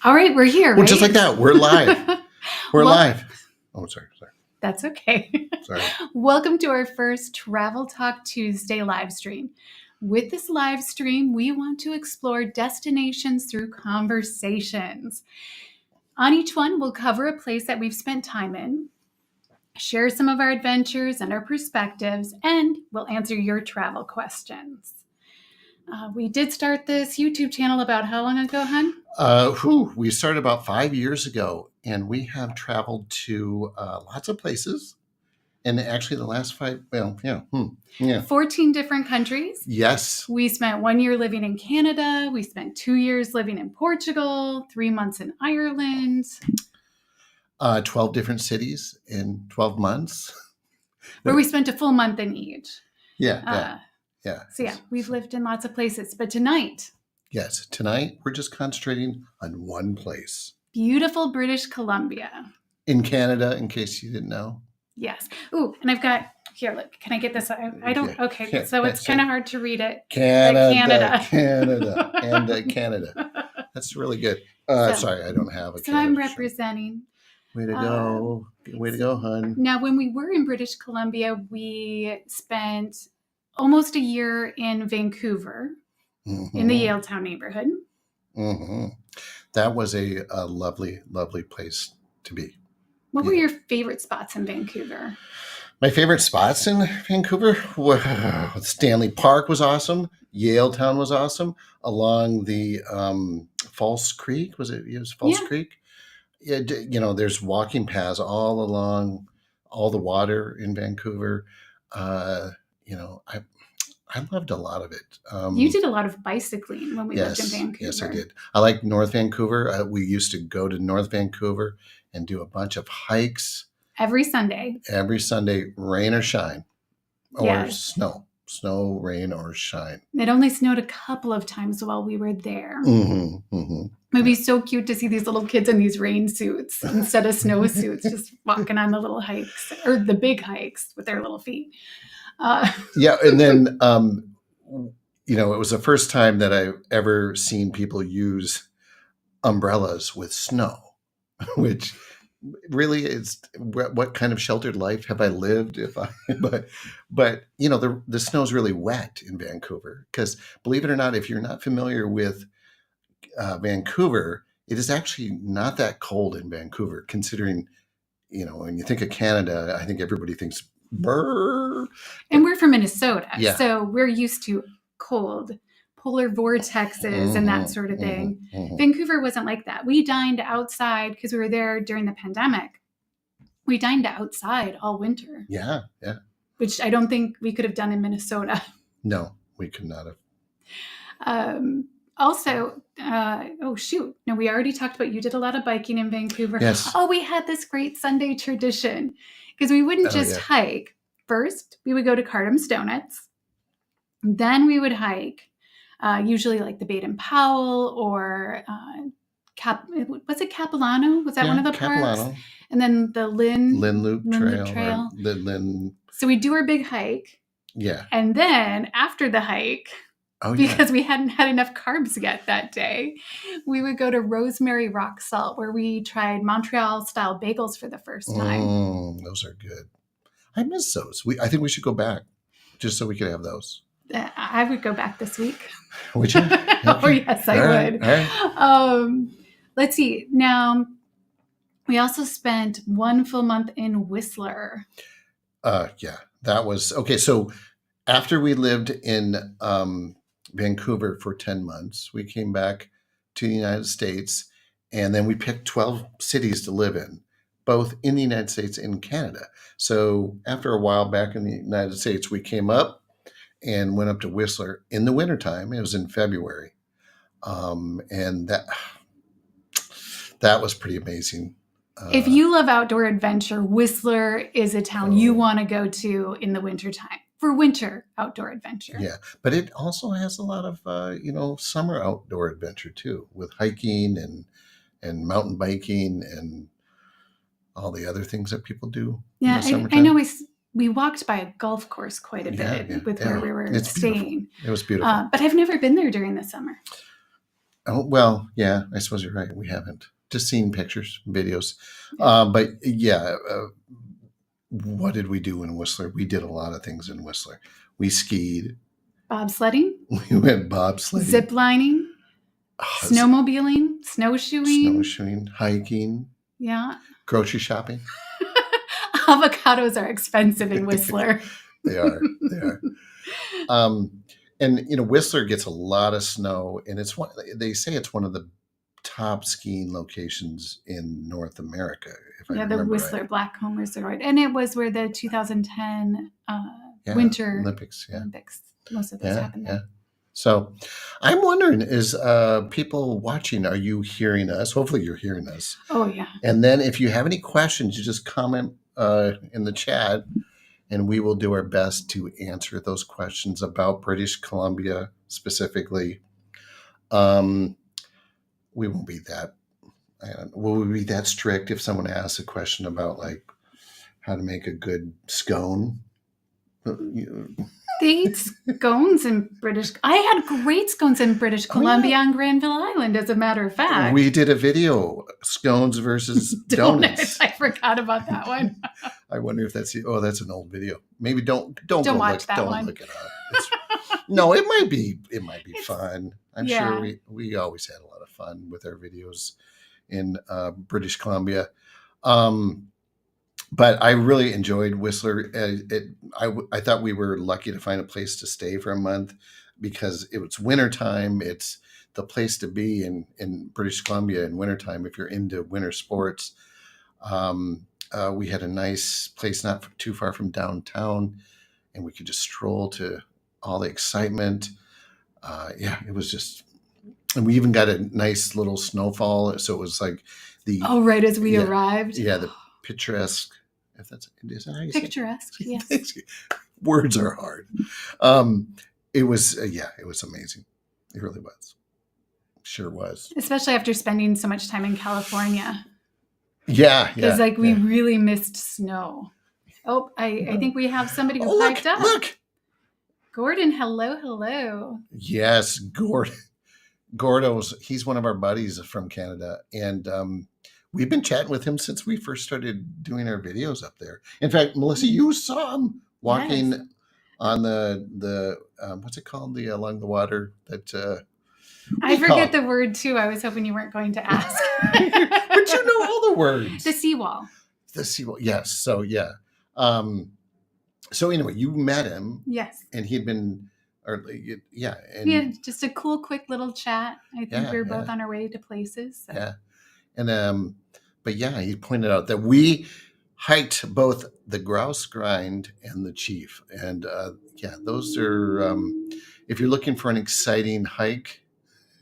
All right, we're here, Well, right? just like that. We're live. We're live. Oh, sorry. That's okay. Sorry. Welcome to our first Travel Talk Tuesday live stream. With this live stream, we want to explore destinations through conversations. On each one, we'll cover a place that we've spent time in, share some of our adventures and our perspectives, and we'll answer your travel questions. We did start this YouTube channel about how long ago, hun? We started about 5 years ago, and we have traveled to lots of places. And actually, the last 5, 14 different countries. Yes. We spent 1 year living in Canada. We spent 2 years living in Portugal, 3 months in Ireland. 12 different cities in 12 months. Where we spent a full month in each. Yeah. So we've lived in lots of places. But tonight. Yes, tonight we're just concentrating on one place. Beautiful British Columbia. In Canada, in case you didn't know. Yes. Ooh, and I've got, here, look, can I get this? I don't, okay, so it's kind of hard to read it. Canada. That's really good. Sorry, I don't have a So I'm representing. Way to go. Way to go, hun. Now, when we were in British Columbia, we spent almost a year in Vancouver, in the Yaletown neighborhood. Mm-hmm. That was a lovely, lovely place to be. What were your favorite spots in Vancouver? My favorite spots in Vancouver? Stanley Park was awesome. Yaletown was awesome. Along the False Creek, was it False Creek? Yeah, there's walking paths all along all the water in Vancouver. I loved a lot of it. You did a lot of bicycling when we lived in Vancouver. Yes, I did. I like North Vancouver. We used to go to North Vancouver and do a bunch of hikes. Every Sunday, rain or shine. Or snow, rain, or shine. It only snowed a couple of times while we were there. It would be so cute to see these little kids in these rain suits instead of snow suits, just walking on the little hikes or the big hikes with their little feet. And then, it was the first time that I've ever seen people use umbrellas with snow, which really is what kind of sheltered life have I lived? But the snow's really wet in Vancouver because, believe it or not, if you're not familiar with Vancouver, it is actually not that cold in Vancouver, considering, when you think of Canada, I think everybody thinks brr. And we're from Minnesota, so we're used to cold, polar vortexes and that sort of thing. Vancouver wasn't like that. We dined outside because we were there during the pandemic. We dined outside all winter. Yeah. Which I don't think we could have done in Minnesota. No, we could not have. Also, we already talked about you did a lot of biking in Vancouver. Yes. Oh, we had this great Sunday tradition because we wouldn't just hike. First, we would go to Cardam's Donuts. Then we would hike, usually like the Baden Powell or was it Capilano? Was that one of the parks? And then the Lynn Loop Trail. So we do our big hike. Yeah. And then after the hike, because we hadn't had enough carbs yet that day, we would go to Rosemary Rock Salt, where we tried Montreal-style bagels for the first time. Those are good. I miss those. I think we should go back just so we could have those. I would go back this week. Would you? Okay. Oh, yes, I would. All right. Let's see. Now, we also spent 1 full month in Whistler. That was okay. So after we lived in Vancouver for 10 months, we came back to the United States, and then we picked 12 cities to live in, both in the United States and Canada. So after a while back in the United States, we came up and went up to Whistler in the wintertime. It was in February. And that was pretty amazing. If you love outdoor adventure, Whistler is a town you want to go to in the wintertime for winter outdoor adventure. Yeah, but it also has a lot of, summer outdoor adventure too, with hiking and mountain biking and all the other things that people do. Yeah, I know we walked by a golf course quite a bit with where we were staying. Beautiful. It was beautiful. But I've never been there during the summer. Oh, well, yeah, I suppose you're right. We haven't just seen pictures, videos. But yeah, what did we do in Whistler? We did a lot of things in Whistler. We skied. Bobsledding, We went bobsledding, zip lining, snowmobiling, snowshoeing. snowshoeing, hiking, Yeah. grocery shopping. Avocados are expensive in Whistler. They are. They are. And Whistler gets a lot of snow, and they say it's one of the top skiing locations in North America, if I Yeah, the remember Whistler right. Blackcomb Resort. And it was where the 2010 Winter Olympics. Yeah. Olympics, most of those happened there. Yeah. So I'm wondering, is people watching, are you hearing us? Hopefully you're hearing us. Oh, yeah. And then if you have any questions, you just comment in the chat, and we will do our best to answer those questions about British Columbia specifically. We won't be that, will we be that strict if someone asks a question about like how to make a good scone? They eat scones in British. I had great scones in British Columbia on Granville Island, as a matter of fact. We did a video, scones versus donuts. I forgot about that one. I wonder if that's an old video. Maybe don't go watch that don't one. look it up. No, it might be fun. I'm sure we always had a lot of fun with our videos in British Columbia. But I really enjoyed Whistler. I thought we were lucky to find a place to stay for a month because it was wintertime. It's the place to be in British Columbia in wintertime if you're into winter sports. We had a nice place not too far from downtown, and we could just stroll to all the excitement. It was just, and we even got a nice little snowfall. So it was like right as we arrived. Yeah, the picturesque. Is that how you say it? Picturesque, yes. Words are hard. It was amazing. It really was. Sure was. Especially after spending so much time in California. Yeah. Because we really missed snow. Oh, I think we have somebody who piped up. Look. Gordon, hello. Yes, Gordo's, he's one of our buddies from Canada. And we've been chatting with him since we first started doing our videos up there. In fact, Melissa, you saw him walking on the what's it called? The along the water that I forget the word too. I was hoping you weren't going to ask. But you know all the words. The seawall. The seawall. Yes. So yeah. So anyway, you met him. Yes. And he had been, and we had just a cool, quick little chat. I think we were both on our way to places. So. Yeah. And but yeah, he pointed out that we hiked both the Grouse Grind and the Chief, and those are if you're looking for an exciting hike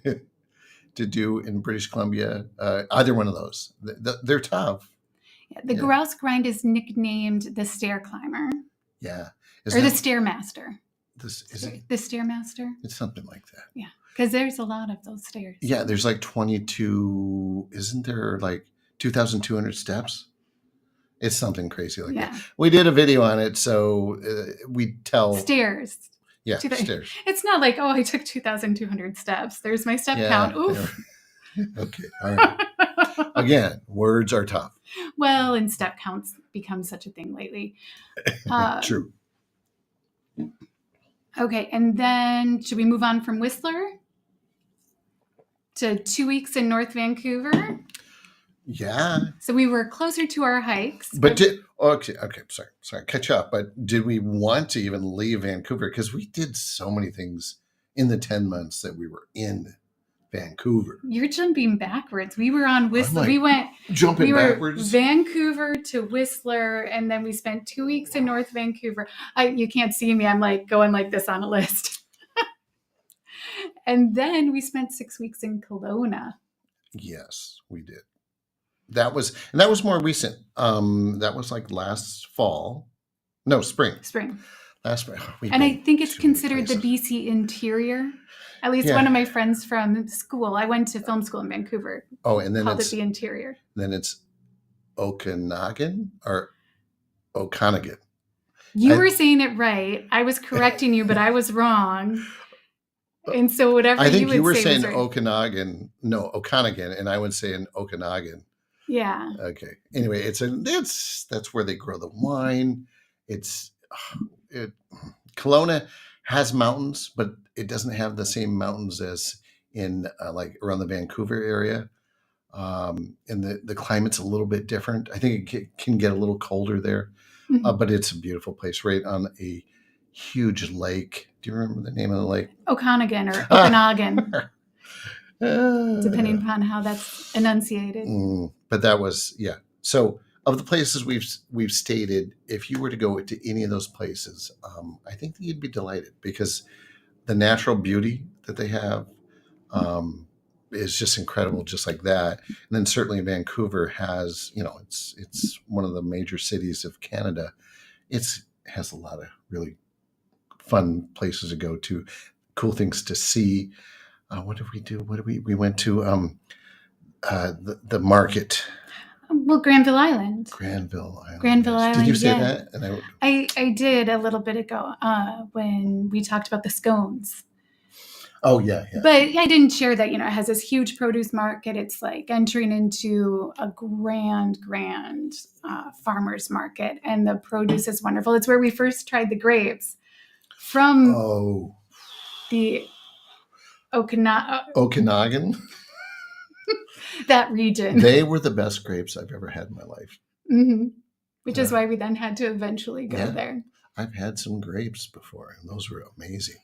to do in British Columbia, either one of those, they're tough. Yeah, the Grouse Grind is nicknamed the Stair Climber. Yeah, the Stairmaster. The Stairmaster. It's something like that. Yeah, because there's a lot of those stairs. Yeah, there's like 22. Isn't there like 2,200 steps? It's something crazy like that. We did a video on it, so we tell stairs. Yeah, stairs. It's not like, I took 2,200 steps. There's my step count. Oof. Okay, all right. Again, words are tough. Well, and step counts become such a thing lately. True. Okay, and then should we move on from Whistler to 2 weeks in North Vancouver? Yeah. So we were closer to our hikes. But sorry, catch up. But did we want to even leave Vancouver? Because we did so many things in the 10 months that we were in Vancouver. You're jumping backwards. We were on Whistler. We were backwards. Vancouver to Whistler, and then we spent 2 weeks in North Vancouver. You can't see me. I'm like going like this on a list. And then we spent 6 weeks in Kelowna. Yes, we did. That was more recent. That was like last fall. No, spring. Last spring. And I think it's considered the BC interior. At least one of my friends from school. I went to film school in Vancouver. Oh, and then called it the interior. Then it's Okanagan or Okanagan. You were saying it right. I was correcting you, but I was wrong. And so whatever I think you you would were say saying was right. Okanagan, and I would say an Okanagan. Yeah. Okay. Anyway, that's where they grow the wine. Kelowna has mountains, but it doesn't have the same mountains as in like around the Vancouver area. And the climate's a little bit different. I think it can get a little colder there, but it's a beautiful place right on a huge lake. Do you remember the name of the lake? Okanagan or Okanagan, depending upon how that's enunciated. But that was, yeah. So of the places we've stated, if you were to go to any of those places, I think that you'd be delighted because the natural beauty that they have is just incredible, just like that. And then certainly Vancouver has, it's one of the major cities of Canada. It has a lot of really fun places to go to, cool things to see. What did we do? We went to the market. Well, Granville Island. Granville Island. Granville yes. Island. Did you say yeah. that? And I did a little bit ago when we talked about the scones. Oh, yeah. But I didn't share that, it has this huge produce market. It's like entering into a grand farmer's market. And the produce is wonderful. It's where we first tried the grapes from the Okanagan. That region. They were the best grapes I've ever had in my life. Mm-hmm. Which is why we then had to eventually go there. I've had some grapes before, and those were amazing.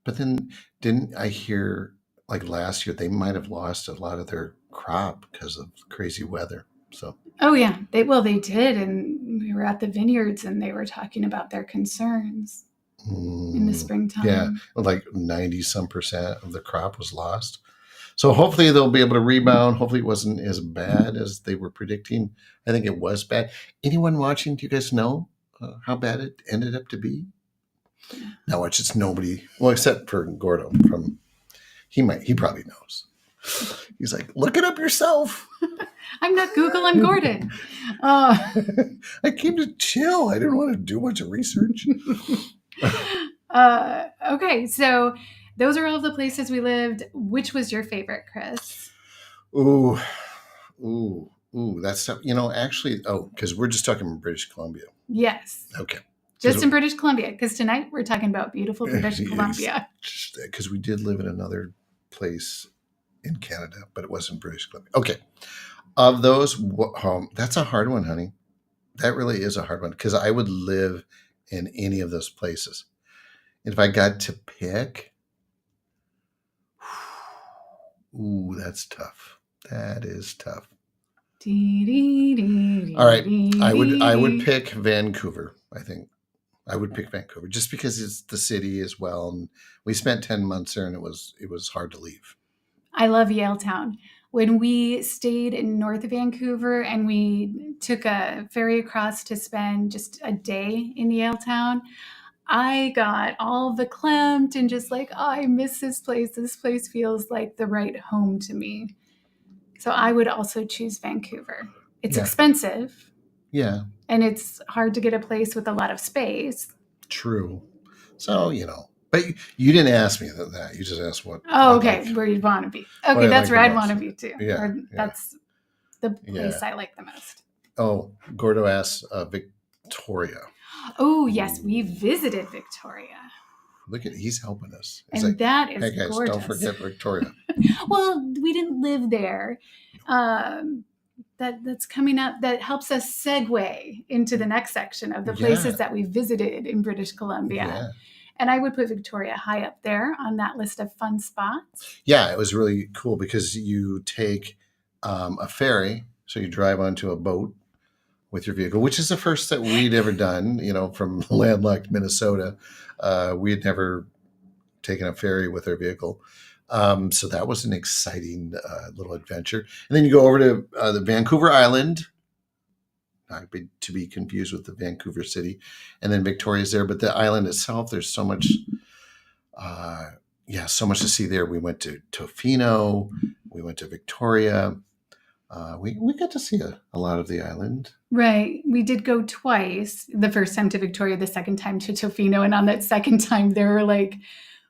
But then didn't I hear, like last year, they might have lost a lot of their crop because of crazy weather. So. Oh, yeah. They did. And we were at the vineyards, and they were talking about their concerns in the springtime. Yeah, like 90% of the crop was lost. So hopefully they'll be able to rebound. Hopefully it wasn't as bad as they were predicting. I think it was bad. Anyone watching, do you guys know how bad it ended up to be? No, it's just nobody. Well, except for Gordo. He probably knows. He's like, look it up yourself. I'm not Google, I'm Gordon. I came to chill. I didn't want to do a bunch of research. Okay, so those are all of the places we lived. Which was your favorite, Chris? Ooh, that's tough. Actually, because we're just talking about British Columbia. Yes. Okay. Just in British Columbia, because tonight we're talking about beautiful British Columbia. Because we did live in another place in Canada, but it wasn't British Columbia. Okay. Of those, that's a hard one, honey. That really is a hard one because I would live in any of those places. And if I got to pick, that's tough. That is tough. All right. I would pick Vancouver, I think. I would pick Vancouver just because it's the city as well. And we spent 10 months there and it was hard to leave. I love Yaletown. When we stayed in north of Vancouver and we took a ferry across to spend just a day in Yaletown, I got all verklempt and just like, I miss this place. This place feels like the right home to me. So I would also choose Vancouver. It's expensive. Yeah. And it's hard to get a place with a lot of space. True. So, but you didn't ask me that. You just asked what. Oh, okay. Where you'd want to be. Okay, that's where I'd want to be too. Yeah. That's the place I like the most. Oh, Gordo asked Victoria. Oh, yes. We visited Victoria. Look he's helping us. He's and that is hey guys, gorgeous. Don't forget Victoria. Well, we didn't live there. That's coming up. That helps us segue into the next section of the places that we visited in British Columbia. Yeah. And I would put Victoria high up there on that list of fun spots. Yeah, it was really cool because you take a ferry. So you drive onto a boat with your vehicle, which is the first that we'd ever done, from landlocked Minnesota. We had never taken a ferry with our vehicle. So that was an exciting little adventure. And then you go over to the Vancouver Island, not to be confused with the Vancouver city. And then Victoria's there. But the island itself, there's so much, so much to see there. We went to Tofino. We went to Victoria. We got to see a lot of the island. Right. We did go twice. The first time to Victoria, the second time to Tofino. And on that second time, there were like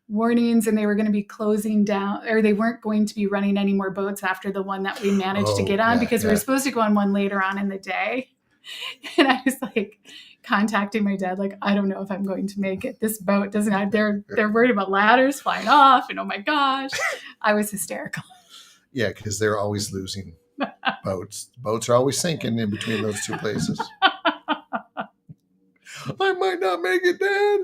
warnings and they were going to be closing down, or they weren't going to be running any more boats after the one that we managed to get on, because we were supposed to go on one later on in the day. And I was like contacting my dad, like, I don't know if I'm going to make it. This boat doesn't have, they're worried about ladders flying off, and oh my gosh, I was hysterical. Yeah, because they're always losing boats. Boats are always sinking in between those two places. I might not make it, Dad.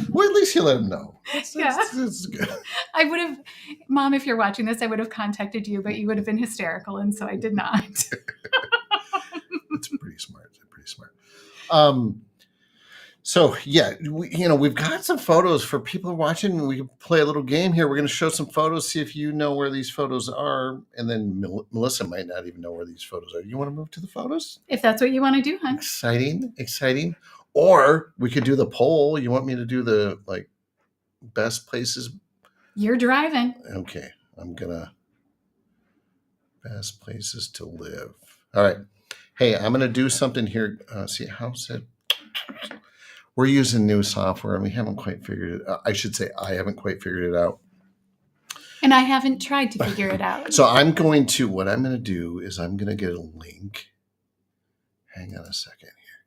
Well, at least you let him know. That's good. I would have, Mom, if you're watching this, I would have contacted you, but you would have been hysterical, and so I did not. It's pretty smart. So yeah, we've got some photos for people watching. We can play a little game here. We're going to show some photos, see if you know where these photos are, and then Melissa might not even know where these photos are. You want to move to the photos? If that's what you want to do, hon. Exciting. Or we could do the poll. You want me to do the best places? You're driving. Okay, I'm gonna best places to live. All right. Hey, I'm gonna do something here. See, how's it? We're using new software and we haven't quite figured it out. I should say I haven't quite figured it out. And I haven't tried to figure it out. So what I'm going to do is I'm going to get a link. Hang on a second here.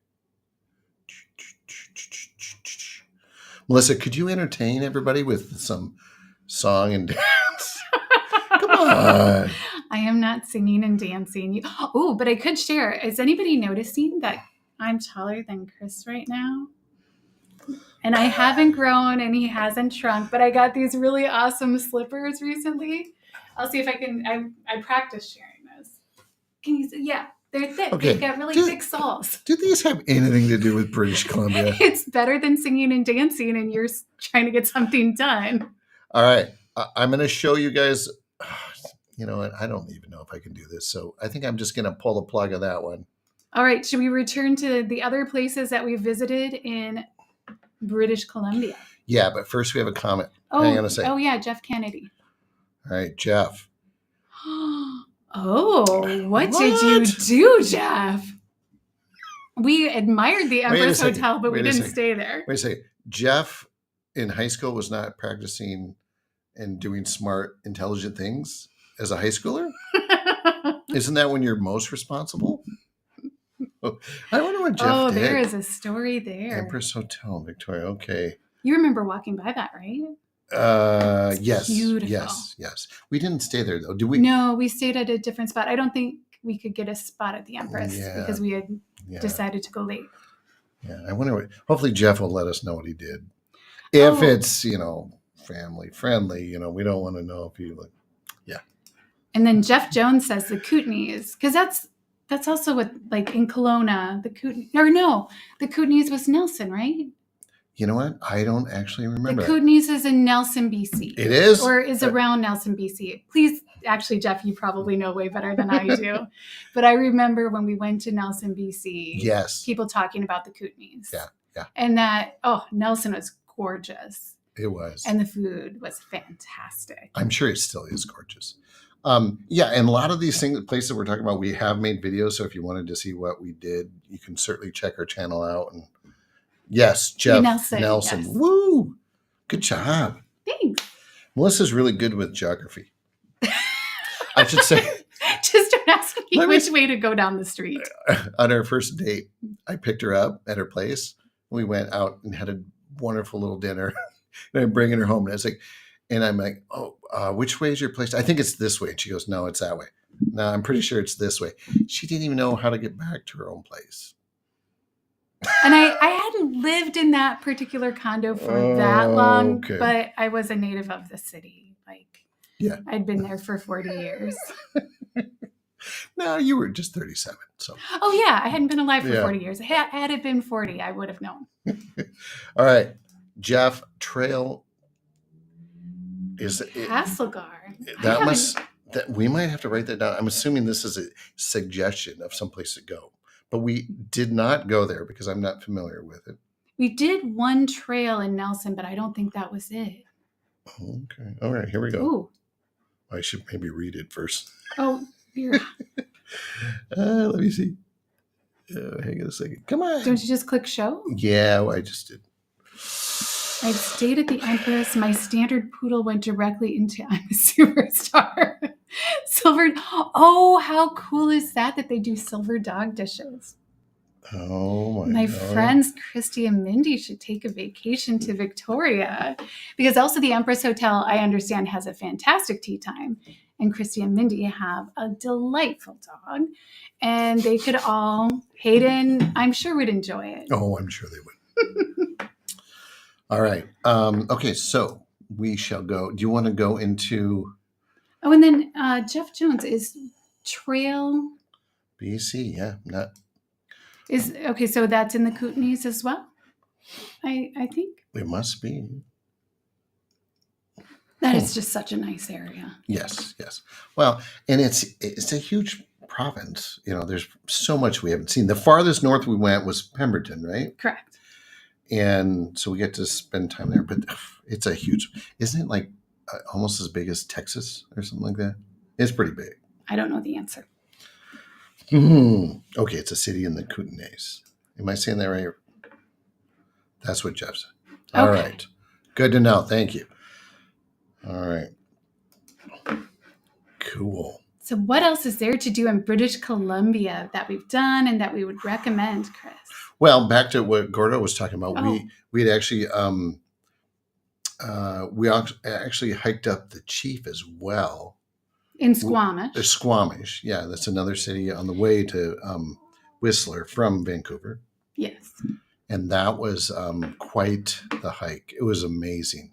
Melissa, could you entertain everybody with some song and dance? Come on. I am not singing and dancing. Oh, but I could share. Is anybody noticing that I'm taller than Chris right now? And I haven't grown and he hasn't shrunk, but I got these really awesome slippers recently. I'll see if I can. I practice sharing this. Can you see? Yeah, they're thick. Okay. They've got really thick soles. Do these have anything to do with British Columbia? It's better than singing and dancing, and you're trying to get something done. All right. I'm going to show you guys. You know what? I don't even know if I can do this. So I think I'm just going to pull the plug of that one. All right. Should we return to the other places that we visited in British Columbia? Yeah, but first we have a comment. Hang on a second. Oh, yeah. Jeff Kennedy. All right, Jeff. What did you do, Jeff? We admired the Empress Hotel, but we didn't stay there. Wait a second. Jeff in high school was not practicing and doing smart, intelligent things as a high schooler? Isn't that when you're most responsible? I wonder what Jeff did. There is a story there. Empress Hotel, Victoria. Okay. You remember walking by that, right? Yes. Beautiful. Yes. We didn't stay there, though. Did we? No, we stayed at a different spot. I don't think we could get a spot at the Empress because we had decided to go late. Yeah. I wonder hopefully Jeff will let us know what he did. If it's, family friendly, we don't want to know if he And then Jeff Jones says the Kootenays, because that's also what, like in Kelowna, the Kootenays was Nelson, right? You know what? I don't actually remember. The Kootenays is in Nelson, BC. It is? Or is around Nelson, BC. Please, actually, Jeff, you probably know way better than I do. But I remember when we went to Nelson, BC, people talking about the Kootenays. Yeah. And that, Nelson was gorgeous. It was. And the food was fantastic. I'm sure it still is gorgeous. And a lot of these places we're talking about, we have made videos. So if you wanted to see what we did, you can certainly check our channel out. And yes, Jeff Nelson. Yes. Woo! Good job. Thanks. Melissa's really good with geography. I should say. Just don't ask me which way to go down the street. On our first date, I picked her up at her place. We went out and had a wonderful little dinner. And I'm bringing her home. And I'm like, which way is your place? I think it's this way. And she goes, no, it's that way. No, I'm pretty sure it's this way. She didn't even know how to get back to her own place. And I hadn't lived in that particular condo for that long, but I was a native of the city. I'd been there for 40 years. No, you were just 37. So. Oh, yeah. I hadn't been alive for 40 years. Had it been 40, I would have known. All right. Jeff, trail is Castlegar. We might have to write that down. I'm assuming this is a suggestion of some place to go, but we did not go there because I'm not familiar with it. We did one trail in Nelson, but I don't think that was it. Okay. All right. Here we go. Ooh. I should maybe read it first. Oh, you're... Let me see. Hang on a second. Come on. Don't you just click show? Yeah, I just did. I've stayed at the Empress. My standard poodle went directly into I'm a Superstar. Silver. Oh, how cool is that they do silver dog dishes? Oh My God. friends Christy and Mindy should take a vacation to Victoria, because also the Empress Hotel, I understand, has a fantastic tea time, and Christy and Mindy have a delightful dog, and they could all, Hayden, I'm sure would enjoy it. Oh, I'm sure they would. All right. Okay, so we shall go. Do you want to go into? Oh, and then Jeff Jones is Trail. BC, yeah, not. Is okay, so that's in the Kootenays as well. I think It must be. that is just such a nice area. Yes. Well, and it's a huge province. There's so much we haven't seen. The farthest north we went was Pemberton, right? Correct. And so we get to spend time there. But it's a huge. Isn't it like almost as big as Texas or something like that? It's pretty big. I don't know the answer. Okay, it's a city in the Kootenays. Am I saying that right? That's what Jeff said. All right. Good to know. Thank you. All right. Cool. So what else is there to do in British Columbia that we've done and that we would recommend, Chris? Well, back to what Gordo was talking about. Oh. We had actually we actually hiked up the Chief as well. In Squamish. Squamish, yeah, that's another city on the way to Whistler from Vancouver. Yes. And that was quite the hike. It was amazing.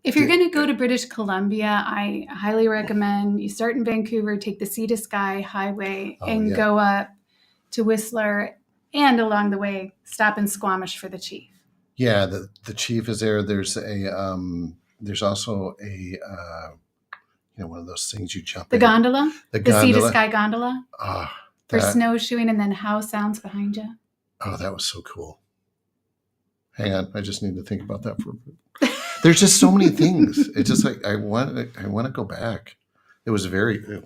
If you're going to go to British Columbia, I highly recommend you start in Vancouver, take the Sea to Sky Highway, and go up to Whistler, and along the way, stop in Squamish for the Chief. Yeah, the Chief is there. There's also a one of those things you jump the in. Gondola? The Sea to Sky Gondola? For that, snowshoeing, and then Howe Sounds behind you. Oh, that was so cool. Hang on, I just need to think about that for a bit. There's just so many things. It's just like I want to go back. It was a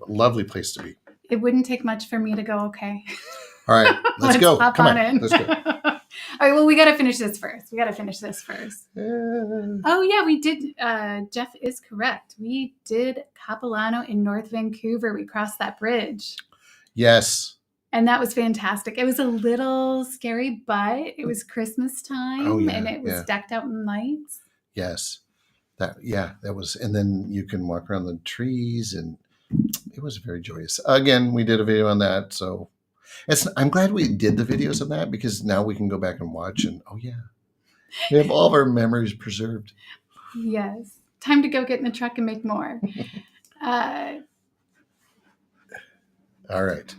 lovely place to be. It wouldn't take much for me to go. Okay. All right, let's go. Come on. Let's go. All right. Well, we got to finish this first. Oh yeah, we did. Jeff is correct. We did Capilano in North Vancouver. We crossed that bridge. Yes. And that was fantastic. It was a little scary, but it was Christmas time, and it was decked out in lights. Yes. That was, and then you can walk around the trees, and it was very joyous. Again, we did a video on that, so I'm glad we did the videos on that, because now we can go back and watch, and we have all of our memories preserved. Yes. Time to go get in the truck and make more. All right.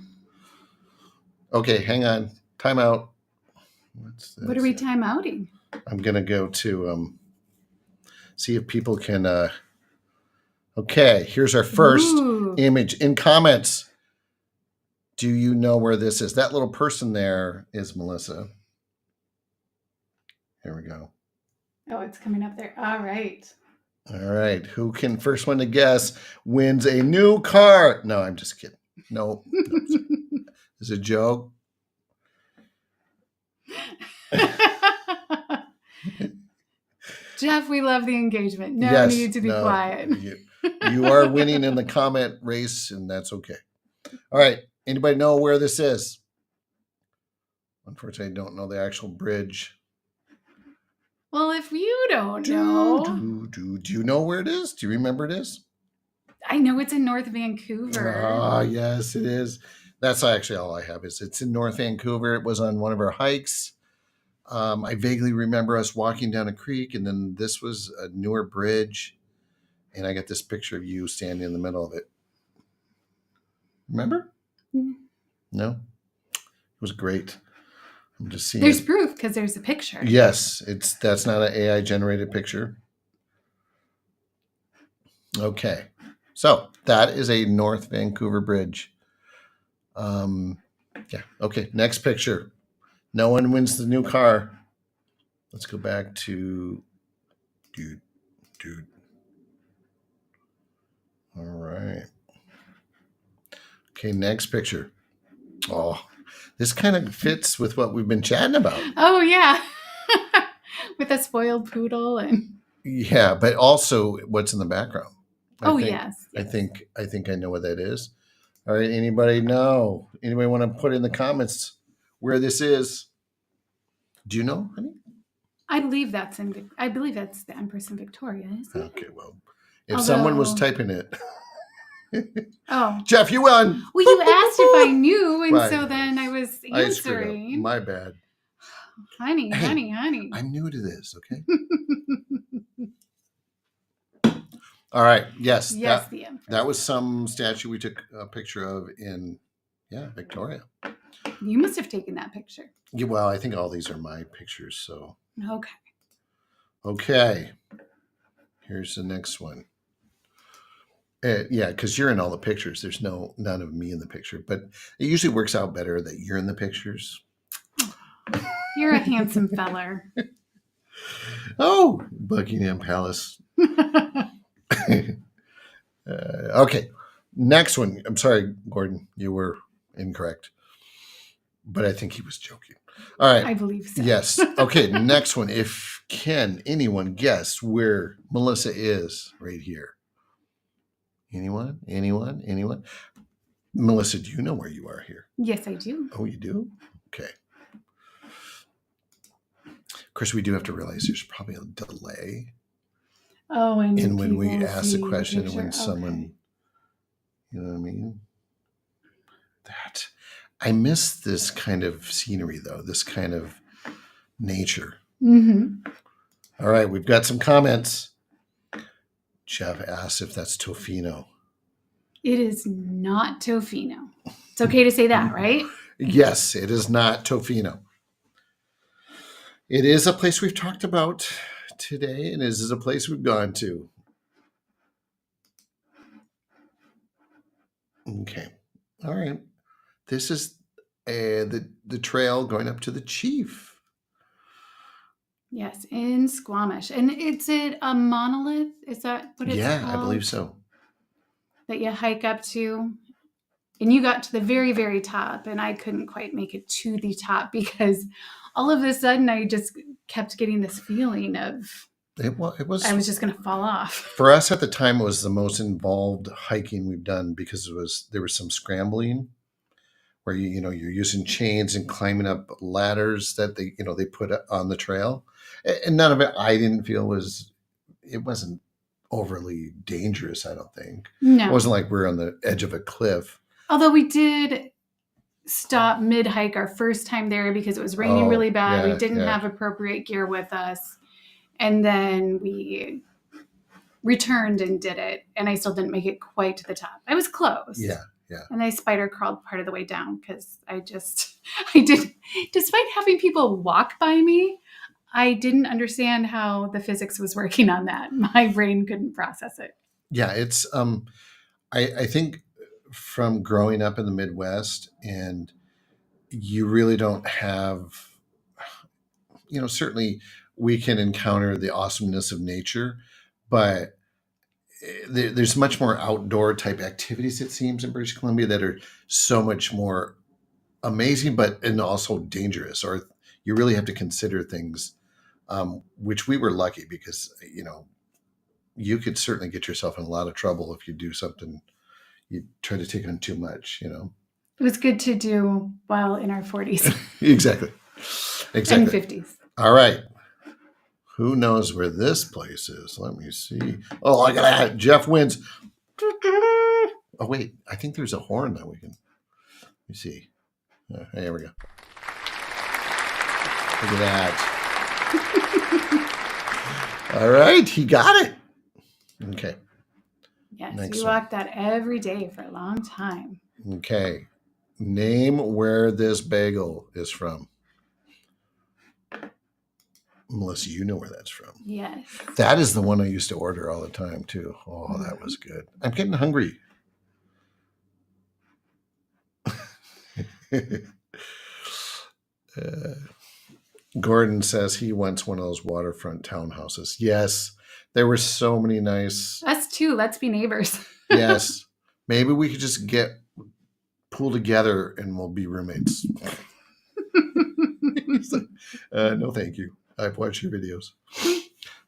Okay, hang on. Time out. What are we time outing? I'm going to go to see if people can. Okay, here's our first image. In comments, do you know where this is? That little person there is Melissa. Here we go. Oh, it's coming up there. All right. All right. Who can, first one to guess, wins a new car? No, I'm just kidding. No. It's a joke. Jeff, we love the engagement. No need to be quiet. You are winning in the comment race, and that's okay. All right. Anybody know where this is? Unfortunately, I don't know the actual bridge. Well, if you don't know. Do you know where it is? Do you remember it is? I know it's in North Vancouver. Ah, yes, it is. That's actually all I have. It's in North Vancouver. It was on one of our hikes. I vaguely remember us walking down a creek, and then this was a newer bridge, and I got this picture of you standing in the middle of it. Remember? Mm-hmm. No? It was great. I'm just seeing. There's proof, because there's a picture. Yes, that's not an AI generated picture. Okay, so that is a North Vancouver bridge. Okay, next picture. No one wins the new car. Let's go back to dude. All right. Okay, next picture. Oh, this kind of fits with what we've been chatting about. Oh, yeah. With a spoiled poodle and Yeah, but also what's in the background. yes. I think I know what that is. All right, anybody know? Anybody want to put in the comments where this is? Do you know, honey? I believe that's the Empress in Victoria, isn't it? Okay, well, if someone was Although- typing it, Oh, Jeff, you won. well, you asked if I knew, and Right. so then I was I screwed up. answering. My bad. Honey, Hey, honey. I'm new to this, okay? All right. Yes. Yes, the Empress. That was some statue we took a picture of in, Victoria. You must have taken that picture. Yeah, well, I think all these are my pictures. So, Okay. okay. Here's the next one. Yeah, because you're in all the pictures. There's none of me in the picture, but it usually works out better that you're in the pictures. You're a handsome feller. Oh, Buckingham Palace. Okay, next one. I'm sorry, Gordon, you were incorrect, but I think he was joking. All right. I believe so. Yes. Okay, next one. Can anyone guess where Melissa is right here? Anyone? Melissa, do you know where you are here? Yes, I do. Oh, you do? Okay. Of course, we do have to realize there's probably a delay. Oh, and when we people ask the see question and picture. when someone, you know what I mean? I miss this kind of scenery, though, this kind of nature. Mm-hmm. All right, we've got some comments. Jeff asks if that's Tofino. It is not Tofino. It's okay to say that, right? Yes, it is not Tofino. It is a place we've talked about today, and it is a place we've gone to. Okay. All right. This is the trail going up to the Chief. Yes, in Squamish. And is it a monolith? Is that what it's called? Yeah, I believe so. That you hike up to. And you got to the very, very top, and I couldn't quite make it to the top because all of a sudden I just kept getting this feeling of it was I was just going to fall off. For us at the time, it was the most involved hiking we've done because there was some scrambling where you're using chains and climbing up ladders that they put on the trail, and none of it I didn't feel wasn't overly dangerous. I don't think. No, it wasn't like we're on the edge of a cliff. Although we did stop mid-hike our first time there because it was raining really bad. We didn't have appropriate gear with us. And then we returned and did it. And I still didn't make it quite to the top. I was close. Yeah. And I spider crawled part of the way down because I did, despite having people walk by me, I didn't understand how the physics was working on that. My brain couldn't process it. Yeah, it's, I think from growing up in the Midwest, and you really don't have, certainly we can encounter the awesomeness of nature, but there's much more outdoor type activities, it seems, in British Columbia that are so much more amazing, and also dangerous, or you really have to consider things, which we were lucky because, you could certainly get yourself in a lot of trouble if you do something, you try to take on too much, It was good to do while in our 40s. Exactly. And 50s. All right. Who knows where this place is? Let me see. Oh, look at that. Jeff wins. Oh, wait. I think there's a horn that we can. Let me see. There we go. Look at that. All right. He got it. Okay. Yes, Next we one. walked that every day for a long time. Okay. Name where this bagel is from. Melissa, you know where that's from. Yes. That is the one I used to order all the time, too. Oh, that was good. I'm getting hungry. Gordon says he wants one of those waterfront townhouses. Yes, there were so many nice. Us too. Let's be neighbors. Yes. Maybe we could just pull together and we'll be roommates. No, thank you. I've watched your videos.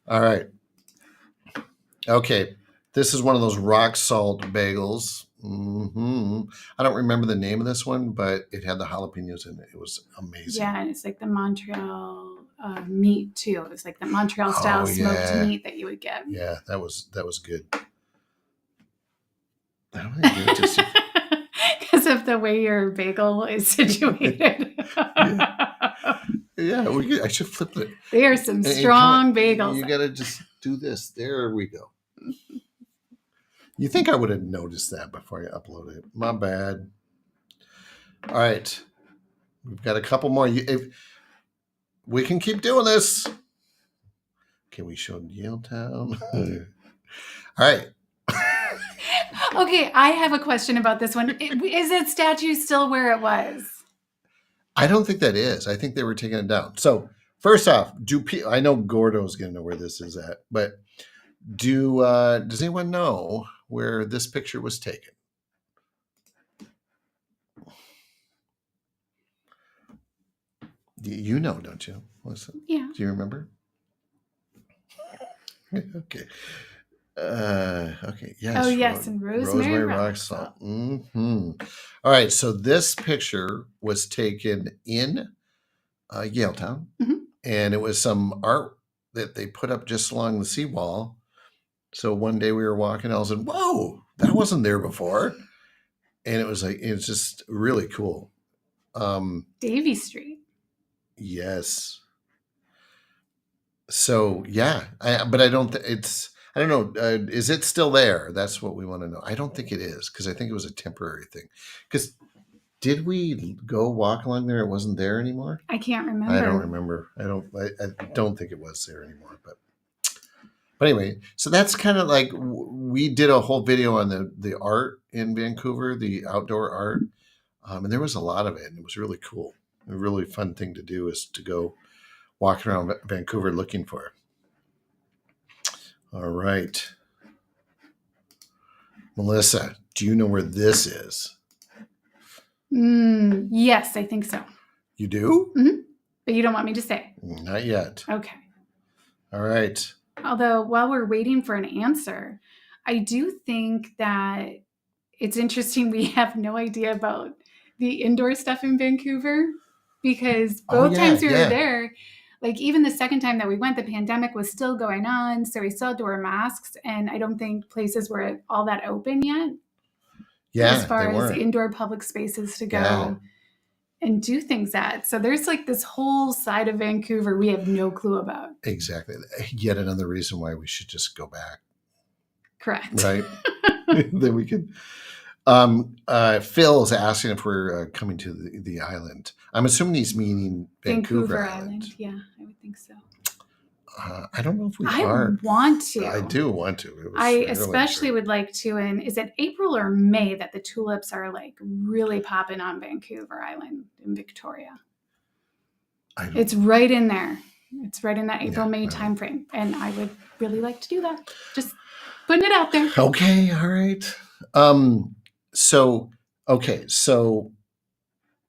All right. Okay. This is one of those rock salt bagels. I don't remember the name of this one, but it had the jalapenos in it. It was amazing. Yeah, and it's like the Montreal meat too. It was like the Montreal style smoked meat that you would get. Yeah, that was good. I don't think it just because of the way your bagel is situated. Yeah, I should flip it. They are some strong bagels. You got to just do this. There we go. You think I would have noticed that before you uploaded it. My bad. All right. We've got a couple more. We can keep doing this. Okay, we showed Yaletown. All right. Okay, I have a question about this one. Is that statue still where it was? I don't think that is. I think they were taking it down. So first off, I know Gordo's going to know where this is at, but does anyone know where this picture was taken? You know, don't you? Yeah. Do you remember? Okay. Okay. Yes. Oh, yes. And Rosemary Rock Salt. All right. So this picture was taken in Yaletown, and it was some art that they put up just along the seawall. So one day we were walking, I was like, "Whoa, that wasn't there before," and it's just really cool. Davie Street. Yes. So yeah, but I don't. I don't know. Is it still there? That's what we want to know. I don't think it is, because I think it was a temporary thing. Because did we go walk along there? It wasn't there anymore. I can't remember. I don't remember. I don't think it was there anymore. But anyway, so that's kind of like, we did a whole video on the art in Vancouver, the outdoor art, and there was a lot of it, and it was really cool. A really fun thing to do is to go walking around Vancouver looking for it. All right. Melissa, do you know where this is? Yes, I think so. You do? Mm-hmm. But you don't want me to say? Not yet. Okay. All right. Although while we're waiting for an answer, I do think that it's interesting we have no idea about the indoor stuff in Vancouver, because both times we were there, like even the second time that we went, the pandemic was still going on. So we still had to wear masks, and I don't think places were all that open yet. Yeah, as far as indoor public spaces to go and do things at. So there's like this whole side of Vancouver we have no clue about. Exactly. Yet another reason why we should just go back. Correct. Right? Then we could. Phil's asking if we're coming to the island. I'm assuming he's meaning Vancouver Island. Yeah, I would think so. I don't know if we are. I want to. I do want to. I especially would like to. And is it April or May that the tulips are like really popping on Vancouver Island in Victoria? It's right in there. It's right in that April-May time frame. And I would really like to do that. Just putting it out there. Okay. All right. So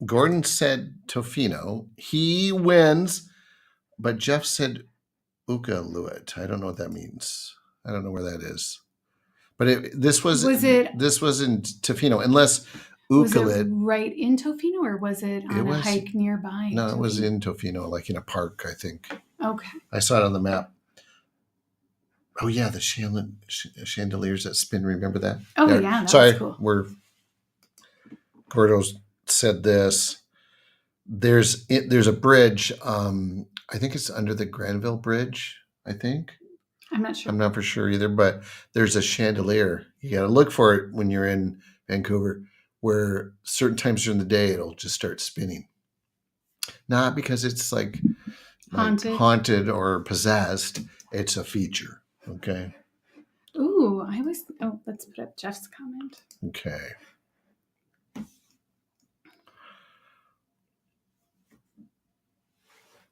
Gordon said Tofino. He wins, but Jeff said Ukaluit. I don't know what that means. I don't know where that is. But this was in Tofino, unless Ukalit. Was it right in Tofino, or was it on a hike nearby? No, it was in Tofino, like in a park, I think. Okay. I saw it on the map. Oh yeah, the chandeliers that spin. Remember that? Oh yeah, that was cool. Gordo's said this. There's a bridge. I think it's under the Granville Bridge. I think. I'm not sure. I'm not for sure either, but there's a chandelier. You got to look for it when you're in Vancouver, where certain times during the day it'll just start spinning. Not because it's like haunted or possessed. It's a feature. Okay. Ooh, let's put up Jeff's comment. Okay.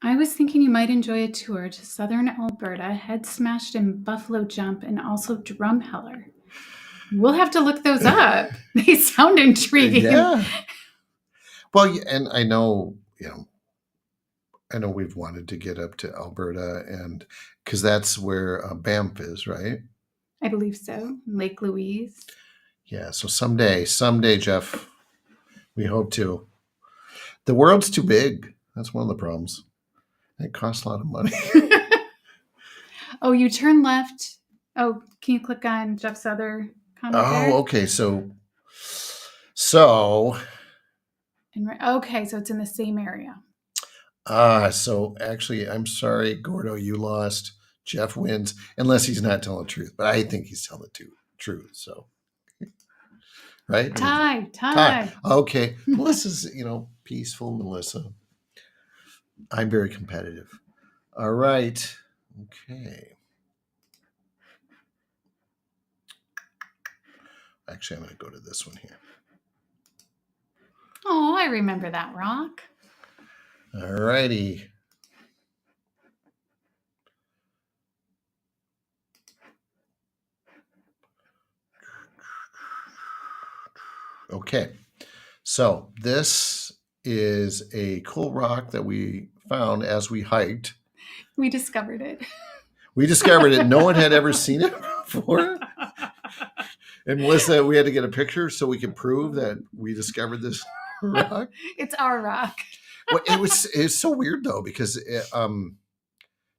I was thinking you might enjoy a tour to southern Alberta, head smashed in Buffalo Jump, and also Drumheller. We'll have to look those up. They sound intriguing. Yeah. Well, and I know, I know we've wanted to get up to Alberta, and because that's where Banff is, right? I believe so. Lake Louise. Yeah. So someday, Jeff, we hope to. The world's too big. That's one of the problems. It costs a lot of money. Oh, you turn left. Oh, can you click on Jeff's other comment there? Oh, okay. So okay, so it's in the same area. So actually, I'm sorry, Gordo, you lost. Jeff wins, unless he's not telling the truth. But I think he's telling the truth. So, right? Tie. Okay. Melissa's, peaceful, Melissa. I'm very competitive. All right. Okay. Actually, I'm going to go to this one here. Oh, I remember that rock. All righty. Okay. So this is a cool rock that we found as we hiked. We discovered it. We discovered it. No one had ever seen it before. And Melissa, we had to get a picture so we could prove that we discovered this rock. It's our rock. Well, it was so weird though, because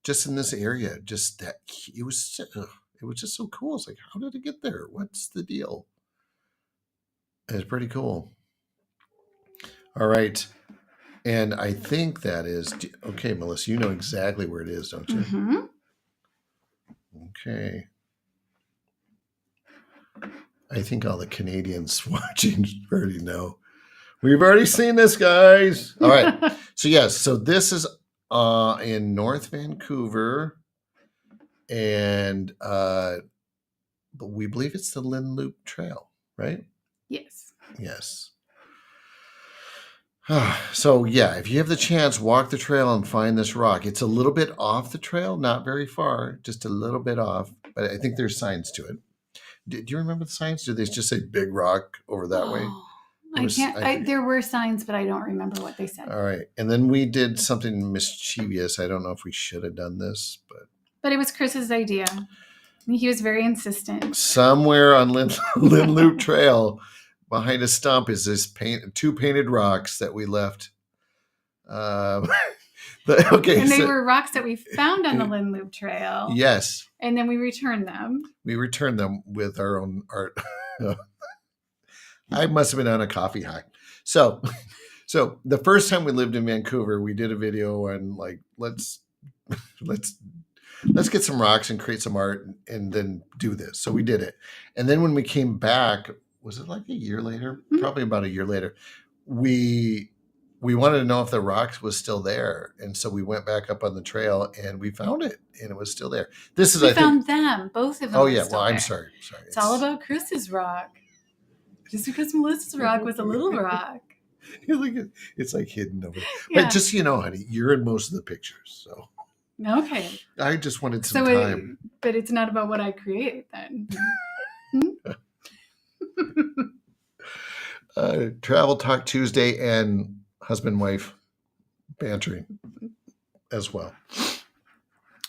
just in this area, it was just so cool. It's like, how did it get there? What's the deal? It's pretty cool. All right. And I think that is okay, Melissa. You know exactly where it is, don't you? Mm-hmm. Okay. I think all the Canadians watching already know. We've already seen this, guys. All right. So yes, so this is in North Vancouver, and but we believe it's the Lynn Loop Trail, right? Yes. Yes. So yeah, if you have the chance, walk the trail and find this rock. It's a little bit off the trail, not very far, just a little bit off, but I think there's signs to it. Do you remember the signs? Did they just say big rock over that way? There were signs, but I don't remember what they said. All right. And then we did something mischievous. I don't know if we should have done this, but it was Chris's idea. He was very insistent. Somewhere on Lynn Loop Trail, behind a stump, is this two painted rocks that we left. Okay. And they were rocks that we found on the Lynn Loop Trail. Yes. And then we returned them. We returned them with our own art. I must have been on a coffee hike. So the first time we lived in Vancouver, we did a video on like, let's get some rocks and create some art and then do this. So we did it. And then when we came back, was it like a year later? Mm-hmm. Probably about a year later. We wanted to know if the rock was still there. And so we went back up on the trail and we found it and it was still there. We found them, both of them. Oh yeah. Well, I'm sorry. It's all about Chris's rock. Just because Melissa's rock was a little rock. It's like hidden over there. Yeah. But just so you know, honey, you're in most of the pictures. So okay. I just wanted some time. But it's not about what I created then. Travel Talk Tuesday and husband and wife bantering as well.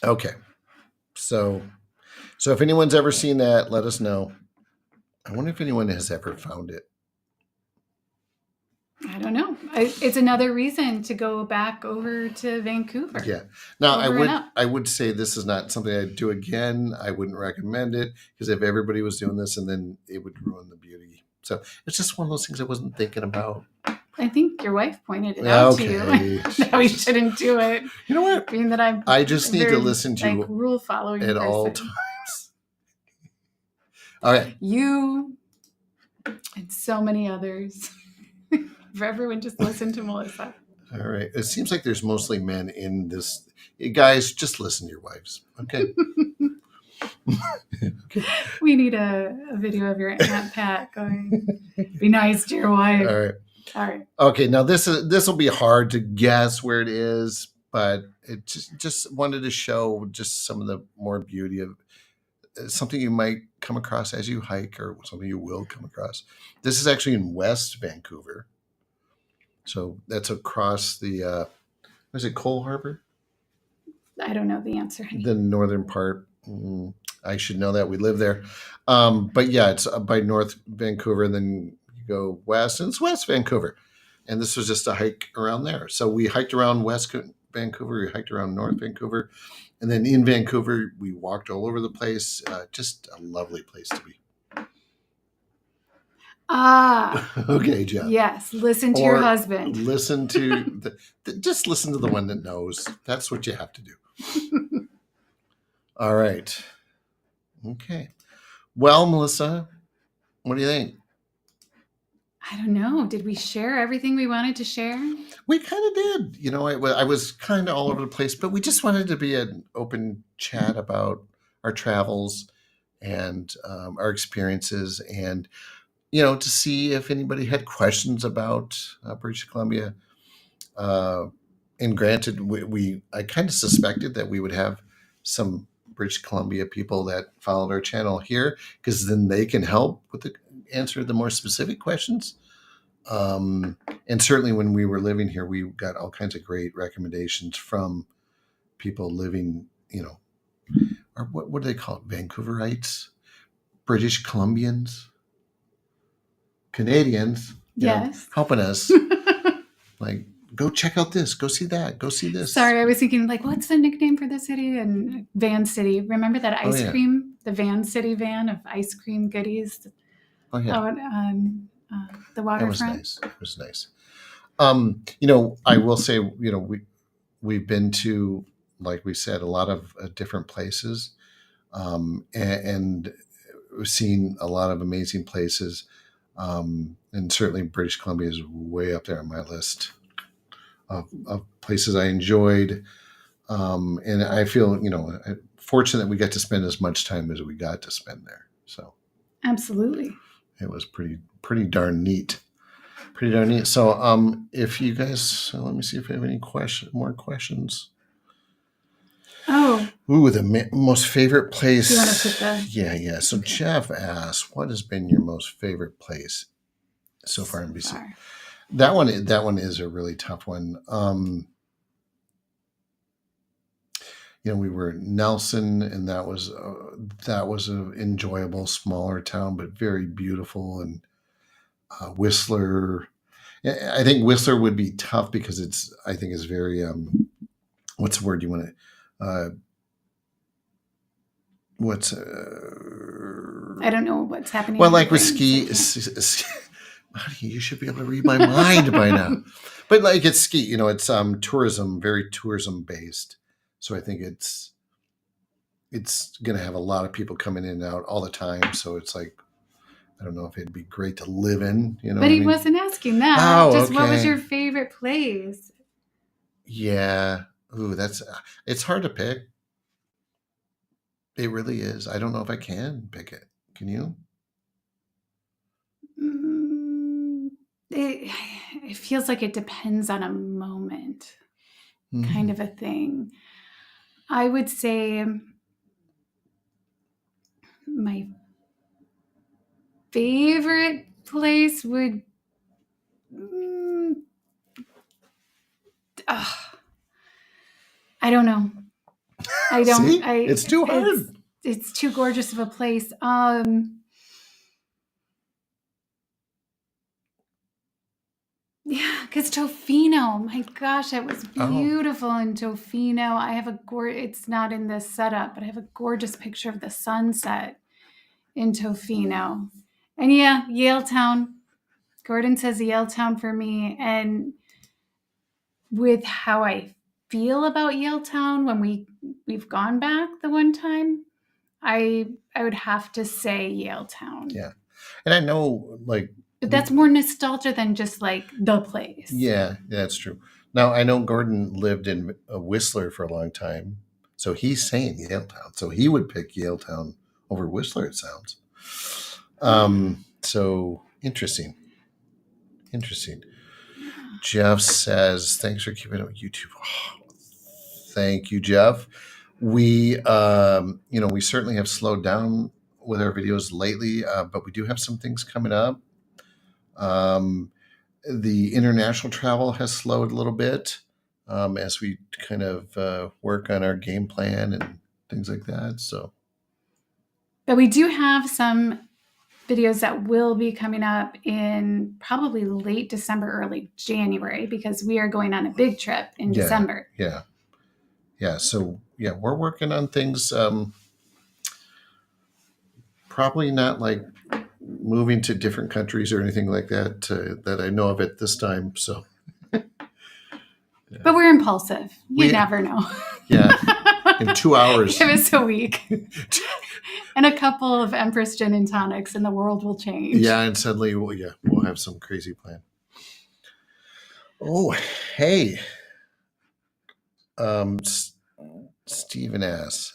Okay. So if anyone's ever seen that, let us know. I wonder if anyone has ever found it. I don't know. It's another reason to go back over to Vancouver. Yeah. Now, I would say this is not something I'd do again. I wouldn't recommend it because if everybody was doing this, and then it would ruin the beauty. So it's just one of those things I wasn't thinking about. I think your wife pointed it out to you. No, you shouldn't do it. You know what? Being that I just need to listen to you rule following at all times. All right. You and so many others. For everyone, just listen to Melissa. All right. It seems like there's mostly men in this. Guys, just listen to your wives. Okay. Okay. We need a video of your Aunt Pat going, be nice to your wife. All right. Okay. Now this will be hard to guess where it is, but it just wanted to show just some of the more beauty of something you might come across as you hike or something you will come across. This is actually in West Vancouver. So that's across the Was it Cole Harbor? I don't know the answer, honey. The northern part. I should know that. We live there. But yeah, it's by North Vancouver, and then you go west, and it's West Vancouver. And this was just a hike around there. So we hiked around West Vancouver, we hiked around North Vancouver, and then in Vancouver, we walked all over the place. Just a lovely place to be. Okay, Jeff. Yes, listen to your husband. Listen to just listen to the one that knows. That's what you have to do. All right. Okay. Well, Melissa, what do you think? I don't know. Did we share everything we wanted to share? We kind of did. You know, I was kind of all over the place, but we just wanted to be an open chat about our travels and our experiences, and you know, to see if anybody had questions about British Columbia. And granted, I kind of suspected that we would have some British Columbia people that followed our channel here, because then they can help with answer the more specific questions. And certainly when we were living here, we got all kinds of great recommendations from people living, you know, or what do they call it? Vancouverites, British Columbians, Canadians, yes, helping us. Like, go check out this, go see that, go see this. Sorry, I was thinking, like, what's the nickname for the city? And Van City. Remember that ice cream? The Van City van of ice cream goodies out on the waterfront. It was nice. You know, I will say, you know, we've been to, like we said, a lot of different places, and we've seen a lot of amazing places. And certainly British Columbia is way up there on my list of places I enjoyed. And I feel, you know, fortunate that we got to spend as much time as we got to spend there. So absolutely, it was pretty darn neat. Pretty darn neat. So if you guys, let me see if I have any more questions. Oh. Ooh, the most favorite place. Do you want to put the... Yeah. So okay. Jeff asked, what has been your most favorite place so far in BC? That one is a really tough one. You know, we were in Nelson, and that was an enjoyable, smaller town, but very beautiful. And Whistler, I think Whistler would be tough because it's very what's the word you want to I don't know what's happening. Well, like with ski, you should be able to read my mind by now. But like it's ski, you know, it's tourism, very tourism based. So I think it's going to have a lot of people coming in and out all the time. So it's like, I don't know if it'd be great to live in, you know. But he wasn't asking that. Oh, just okay. What was your favorite place? Yeah. Ooh, it's hard to pick. It really is. I don't know if I can pick it. Can you? It feels like it depends on a moment, kind of a thing. I would say my favorite place would... I don't know. I don't. See? It's too hard. It's too gorgeous of a place. Yeah, because Tofino. My gosh, it was beautiful in Tofino. I have it's not in this setup, but I have a gorgeous picture of the sunset in Tofino. And yeah, Yaletown. Gordon says Yaletown for me. And with how I feel about Yaletown when we've gone back the one time, I would have to say Yaletown. Yeah. And I know, like, but that's more nostalgia than just like the place. Yeah, that's true. Now I know Gordon lived in Whistler for a long time, so he's saying Yaletown. So he would pick Yaletown over Whistler, it sounds. So interesting. Jeff says, thanks for keeping it on YouTube. Oh, thank you, Jeff. We, we certainly have slowed down with our videos lately, but we do have some things coming up. The international travel has slowed a little bit. as we kind of work on our game plan and things like that. So, but we do have some videos that will be coming up in probably late December, early January, because we are going on a big trip in December. Yeah. So we're working on things. Probably not like moving to different countries or anything like that that I know of at this time. So, but we're impulsive. You never know. Yeah. In 2 hours. Give us a week. And a couple of Empress gin and tonics, and the world will change. Yeah, and suddenly, we'll have some crazy plan. Oh, hey. Stephen asks,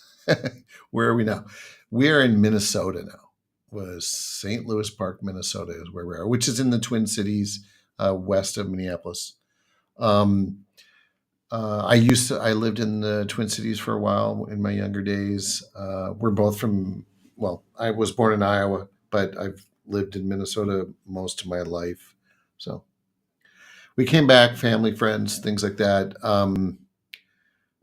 where are we now? We are in Minnesota now. Was St. Louis Park, Minnesota is where we are, which is in the Twin Cities, west of Minneapolis. I lived in the Twin Cities for a while in my younger days. We're both I was born in Iowa, but I've lived in Minnesota most of my life. So we came back, family, friends, things like that.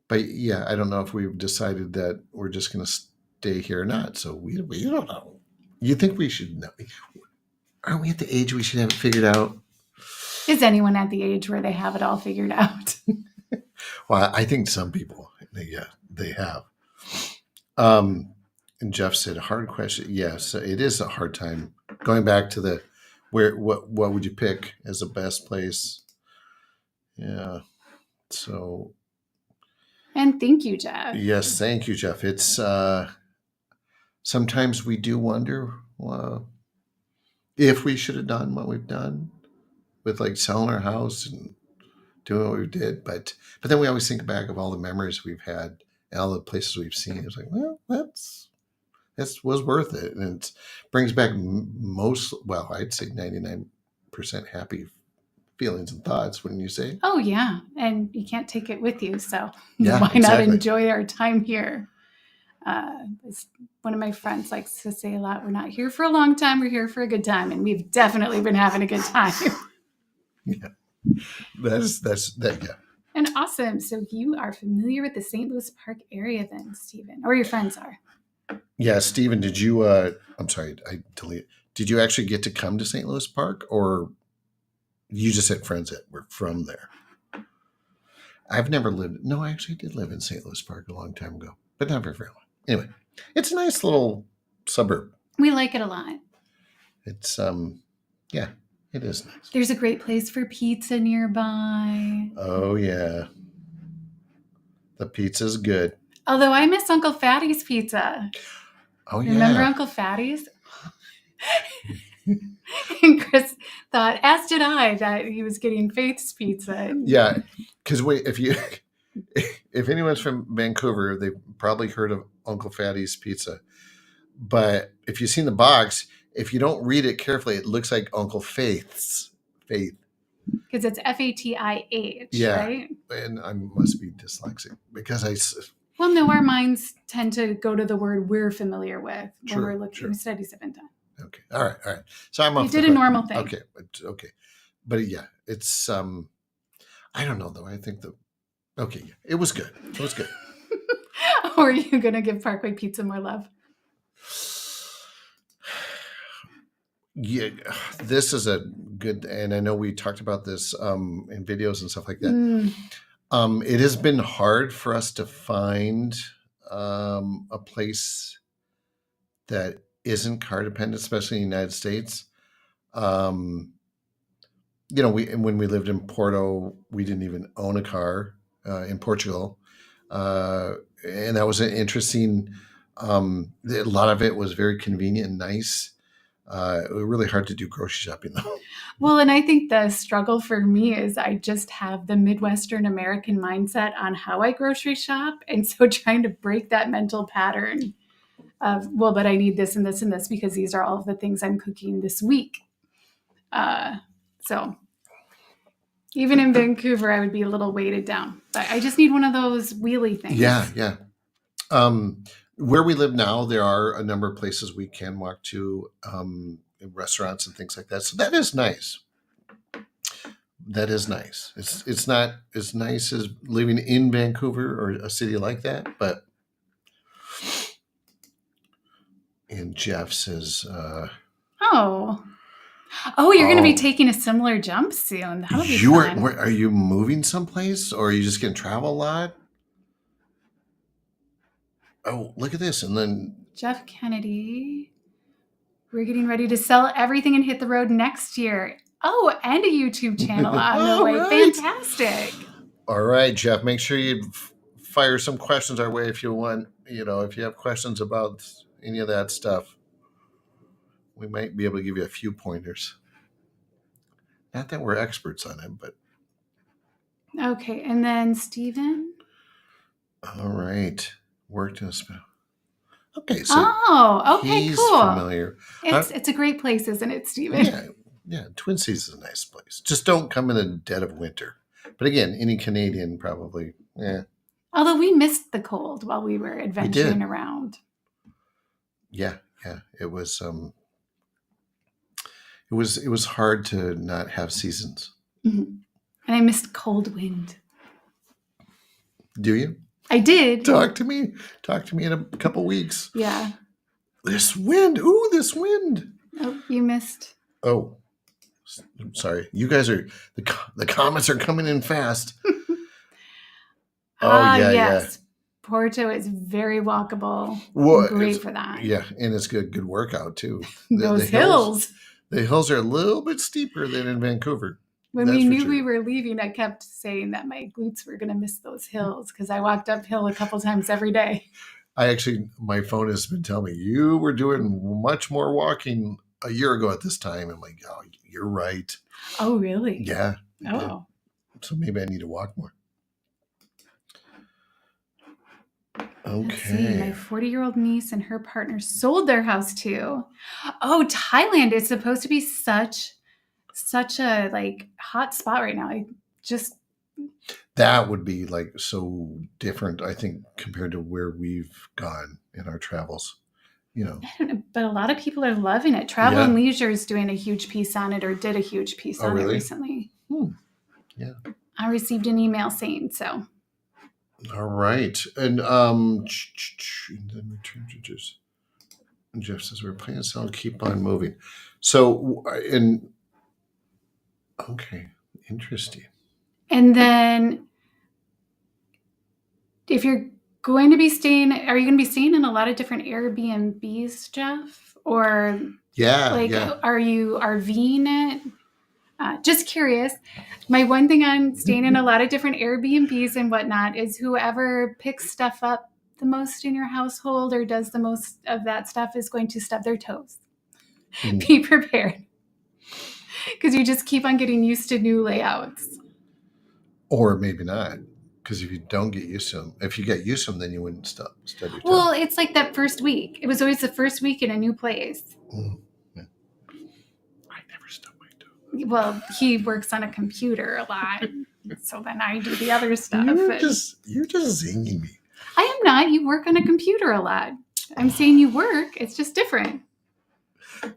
But yeah, I don't know if we've decided that we're just going to stay here or not. So we don't know. You think we should know? Aren't we at the age we should have it figured out? Is anyone at the age where they have it all figured out? Well, I think some people, they have. And Jeff said, hard question. Yes, it is a hard time. Going back to what would you pick as the best place? Yeah. So. And thank you, Jeff. Yes, thank you, Jeff. It's sometimes we do wonder if we should have done what we've done with like selling our house and doing what we did, but then we always think back of all the memories we've had and all the places we've seen. It's like, well, that was worth it, and it brings back I'd say 99% happy feelings and thoughts. Wouldn't you say? Oh yeah, and you can't take it with you, so why not enjoy our time here? One of my friends likes to say a lot, we're not here for a long time, we're here for a good time, and we've definitely been having a good time. Yeah. That's that. Yeah. And awesome. So you are familiar with the St. Louis Park area then, Stephen, or your friends are? Yeah, Stephen, did you? I'm sorry, I deleted. Did you actually get to come to St. Louis Park, or you just had friends that were from there? I've never lived. No, I actually did live in St. Louis Park a long time ago, but not very long. Anyway, it's a nice little suburb. We like it a lot. It's yeah. It is nice. There's a great place for pizza nearby. Oh, yeah. The pizza's good. Although I miss Uncle Fatty's pizza. Oh, yeah. Remember Uncle Fatty's? And Chris thought, as did I, that he was getting Faith's pizza. Yeah, because if anyone's from Vancouver, they've probably heard of Uncle Fatty's pizza. But if you've seen the box, if you don't read it carefully, it looks like Uncle Faith's. Faith. Because it's Fatih, yeah, right? And I must be dyslexic because Well, no, our minds tend to go to the word we're familiar with when we're looking. Studies have been done. Okay. All right. So I'm off. You did a normal thing. Okay. But yeah, it's I don't know though. I think it was good. It was good. Or are you gonna give Parkway Pizza more love? Yeah, this is a good, and I know we talked about this in videos and stuff like that. It has been hard for us to find a place that isn't car dependent, especially in the United States. When we lived in Porto, we didn't even own a car in Portugal, and that was an interesting. A lot of it was very convenient and nice. It was really hard to do grocery shopping though. Well, and I think the struggle for me is I just have the Midwestern American mindset on how I grocery shop. And so trying to break that mental pattern of, well, but I need this and this and this because these are all of the things I'm cooking this week. So even in Vancouver, I would be a little weighted down. But I just need one of those wheelie things. Yeah. Where we live now, there are a number of places we can walk to, restaurants and things like that. So that is nice. That is nice. It's not as nice as living in Vancouver or a city like that, but. And Jeff says, Oh, you're going to be taking a similar jump soon. That'll be fun. Are you moving someplace, or are you just going to travel a lot? Oh, look at this. And then Jeff Kennedy, we're getting ready to sell everything and hit the road next year. Oh, and a YouTube channel on the way. Right. Fantastic. All right, Jeff, make sure you fire some questions our way if you want, if you have questions about any of that stuff. We might be able to give you a few pointers. Not that we're experts on it, but. Okay, and then Stephen. All right. Worked in a spell. Okay, so okay, he's cool. Familiar. It's a great place, isn't it, Stephen? Yeah. Twin Cities is a nice place. Just don't come in the dead of winter. But again, any Canadian probably. Although we missed the cold while we were adventuring around. Yeah. It was. It was hard to not have seasons. Mm-hmm. And I missed cold wind. Do you? I did. Talk to me in a couple weeks. Yeah. This wind. Ooh, this wind. Oh, you missed. Oh, I'm sorry. You guys are, the comments are coming in fast. Yes. Yeah. Porto is very walkable. Great for that. Yeah, and it's good workout too. Those hills. The hills are a little bit steeper than in Vancouver. When we knew we were leaving, I kept saying that my glutes were going to miss those hills because I walked uphill a couple times every day. My phone has been telling me you were doing much more walking a year ago at this time. I'm like, oh, you're right. Oh, really? Yeah. Oh. So maybe I need to walk more. Okay. Let's see. My 40-year-old niece and her partner sold their house too. Oh, Thailand is supposed to be such a hot spot right now. That would be so different, I think, compared to where we've gone in our travels. I don't know, but a lot of people are loving it. Travel and Leisure is doing a huge piece on it, or did a huge piece on it recently. Yeah. I received an email saying so. All right. And Jeff says we're planning to sell, keep on moving. So okay, interesting. And then if you're going to be staying, are you going to be staying in a lot of different Airbnbs, Jeff? Or are you RVing it? Just curious. My one thing on staying in a lot of different Airbnbs and whatnot is whoever picks stuff up the most in your household or does the most of that stuff is going to stub their toes. Be prepared. Because you just keep on getting used to new layouts. Or maybe not. Because if you don't get used to them, if you get used to them, then you wouldn't stub your toe. Well, it's like that first week. It was always the first week in a new place. Yeah. I never stub my toe. Well, he works on a computer a lot. So then I do the other stuff. You're just zinging me. I am not. You work on a computer a lot. I'm saying you work. It's just different.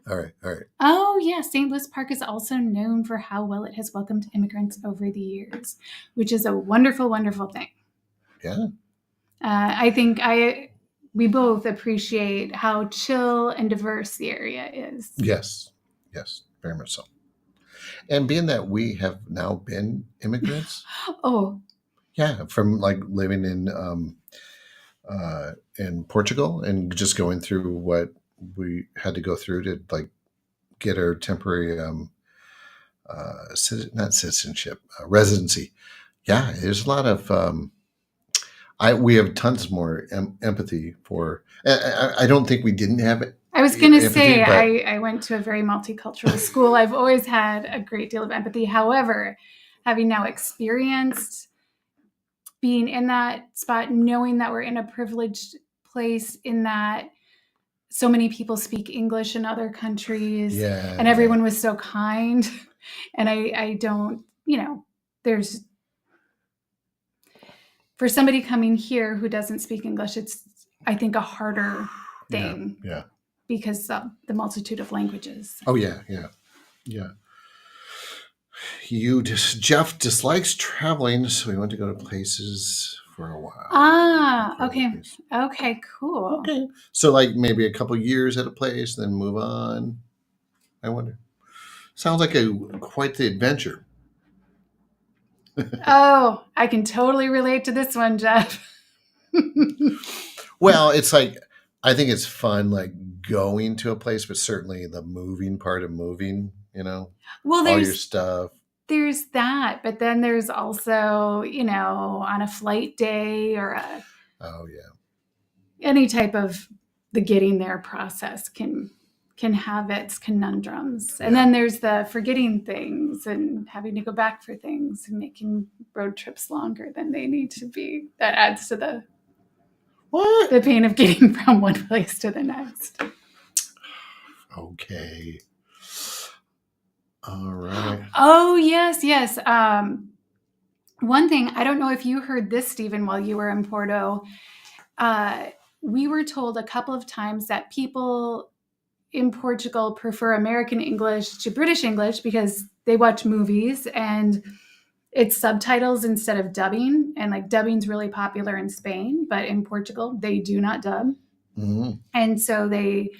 All right. Oh, yeah. St. Louis Park is also known for how well it has welcomed immigrants over the years, which is a wonderful, wonderful thing. Yeah. I think we both appreciate how chill and diverse the area is. Yes, very much so. And being that we have now been immigrants. Oh. Yeah, from living in Portugal and just going through what we had to go through to get our temporary not citizenship, residency. Yeah, there's a lot of we have tons more empathy for. I don't think we didn't have it. I was going to say I went to a very multicultural school. I've always had a great deal of empathy. However, having now experienced being in that spot, knowing that we're in a privileged place in that so many people speak English in other countries and everyone was so kind. And I don't, there's, for somebody coming here who doesn't speak English, it's, I think, a harder thing. Yeah. Because of the multitude of languages. Oh, yeah. Jeff dislikes traveling, so we want to go to places for a while. Okay. Okay, cool. Okay. So like maybe a couple years at a place, then move on. I wonder. Sounds like quite the adventure. Oh, I can totally relate to this one, Jeff. Well, it's like, I think it's fun, like going to a place, but certainly the moving part of moving, Well, all your stuff. There's that, but then there's also, on a flight day or any type of the getting there process can have its conundrums. And then there's the forgetting things and having to go back for things and making road trips longer than they need to be. That adds to the pain of getting from one place to the next. Okay. All right. Oh, yes. One thing, I don't know if you heard this, Stephen, while you were in Porto. We were told a couple of times that people in Portugal prefer American English to British English because they watch movies and it's subtitles instead of dubbing. And like dubbing's really popular in Spain, but in Portugal, they do not dub. Mm-hmm. And so they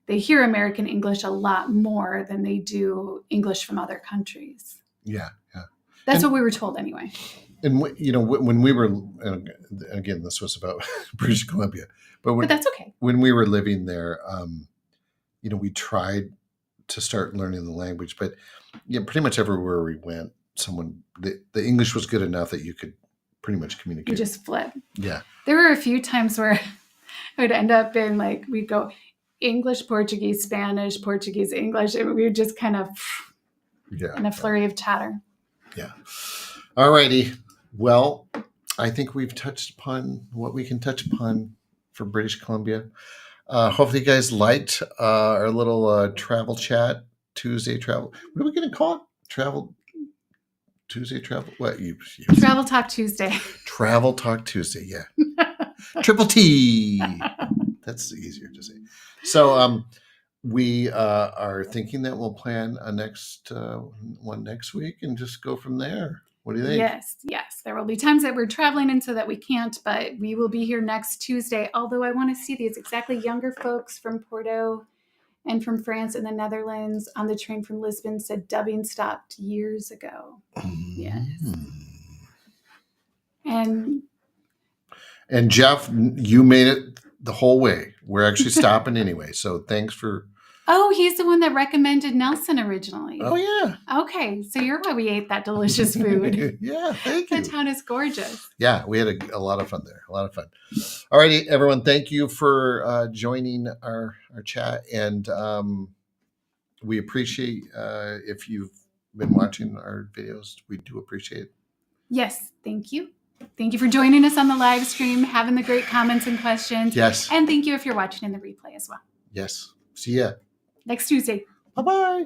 hear American English a lot more than they do English from other countries. Yeah. That's what we were told anyway. And, when we were, and again, this was about British Columbia, but that's okay. When we were living there, we tried to start learning the language, but pretty much everywhere we went, the English was good enough that you could pretty much communicate. You just flip. Yeah. There were a few times where it would end up in like, we'd go English, Portuguese, Spanish, Portuguese, English. And we would just kind of in a flurry of chatter. Yeah. All righty. Well, I think we've touched upon what we can touch upon for British Columbia. Hopefully you guys liked our little travel chat, Tuesday travel. What are we going to call it? Tuesday travel? What? Travel Talk Tuesday. Travel Talk Tuesday, yeah. Triple T. That's easier to say. So we are thinking that we'll plan a next one next week and just go from there. What do you think? Yes. There will be times that we're traveling and so that we can't, but we will be here next Tuesday. Although I want to see these exactly younger folks from Porto and from France and the Netherlands on the train from Lisbon said dubbing stopped years ago. Yes. And Jeff, you made it the whole way. We're actually stopping anyway. So thanks for... Oh, he's the one that recommended Nelson originally. Oh, yeah. Okay. So you're why we ate that delicious food. Yeah, thank you. The town is gorgeous. Yeah, we had a lot of fun there. A lot of fun. All righty, everyone. Thank you for joining our chat. And we appreciate if you've been watching our videos. We do appreciate it. Yes, thank you. Thank you for joining us on the live stream, having the great comments and questions. Yes. And thank you if you're watching in the replay as well. Yes. See ya. Next Tuesday. Bye-bye.